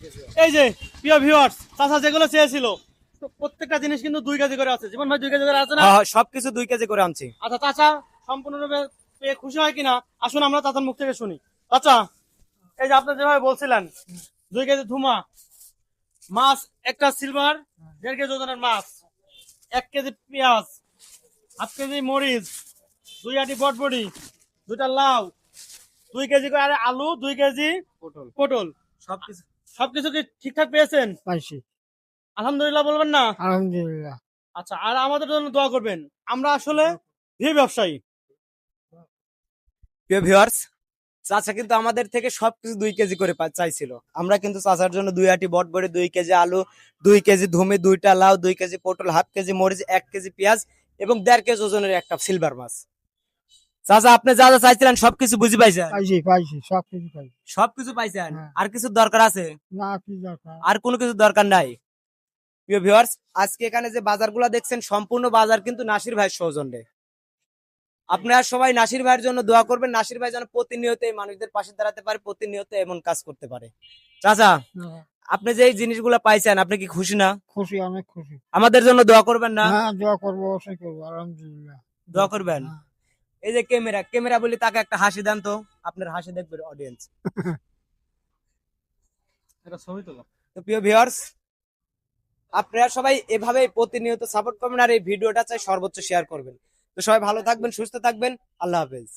এই যে প্রিয় ভিউয়ার্স, চাচা যেগুলো চেয়েছিল প্রত্যেকটা জিনিস কিন্তু 2 কেজি করে আছে। জীবন ভাই 2 কেজি করে আছে না? হ্যাঁ, সবকিছু 2 কেজি করে আনছি। আচ্ছা চাচা সম্পূর্ণরূপে পেয়ে খুশি হয় কিনা আসুন আমরা চাচার মুখ থেকে শুনি। চাচা, এই যে আপনি যেভাবে বলছিলেন 2 কেজি ধুমা মাছ, একটা সিলভার 1.5 কেজি ওজনের মাছ, 1 কেজি পেঁয়াজ, 1/2 কেজি মরিচ, 2 আটি বটবড়ি, 2টা লাউ, 2 কেজি করে আলু, 2 কেজি পটল। সবকিছু সবকিছু কি ঠিকঠাক পেয়েছেন? পাইছি আলহামদুলিল্লাহ বলবেন না? আলহামদুলিল্লাহ। আচ্ছা, আর আমাদের জন্য দোয়া করবেন। আমরা আসলে ব্যবসায়ী। প্রিয় ভিউয়ার্স, চাচা কিন্তু আমাদের থেকে সবকিছু 2 কেজি করে চাইছিল। আমরা কিন্তু চাচার জন্য 2 আটি বটবড়ি, 2 কেজি আলু, 2 কেজি ধুমি, 2টা লাউ, 2 কেজি পটল, 1/2 কেজি মরিচ, 1 কেজি পেঁয়াজ এবং 1.5 কেজি ওজনের একটা সিলভার মাছ। চাচা, আপনি যা যা চাইছিলেন সবকিছু বুঝি পাইছেন? পাইছি সব কিছু পাইছি। সবকিছু পাইছেন? হ্যাঁ। আর কিছু দরকার আছে? না কি দরকার? আর কোনো কিছু দরকার নাই। প্রিয় ভিউয়ার্স, আজকে এখানে যে বাজারগুলো দেখছেন সম্পূর্ণ বাজার কিন্তু নাসির ভাইয়ের সৌজন্যে। আপনারা সবাই নাসির ভাইয়ের জন্য দোয়া করবেন। নাসির ভাই যেন প্রতিনিয়ত এই মানুষদের পাশে দাঁড়াতে পারে, প্রতিনিয়ত এমন কাজ করতে পারে। চাচা, হ্যাঁ, আপনি যে এই জিনিসগুলো পাইছেন আপনি কি খুশি না? খুশি, অনেক খুশি। আমাদের জন্য দোয়া করবেন না? হ্যাঁ, দোয়া করবো, অবশ্যই করবো, আলহামদুলিল্লাহ। দোয়া করবেন। হ্যাঁ। এই যে ক্যামেরা বলি, তাকে একটা হাসি দেন তো, আপনার হাসি দেখবে অডিয়েন্স। এটা ছবি তোলো। তো প্রিয় ভিউয়ার্স, আপনারা সবাই এভাবে প্রতিনিয়ত সাপোর্ট করবেন আর এই ভিডিওটা চাই সর্বোচ্চ শেয়ার করবেন। তো সবাই ভালো থাকবেন, সুস্থ থাকবেন। আল্লাহ হাফেজ।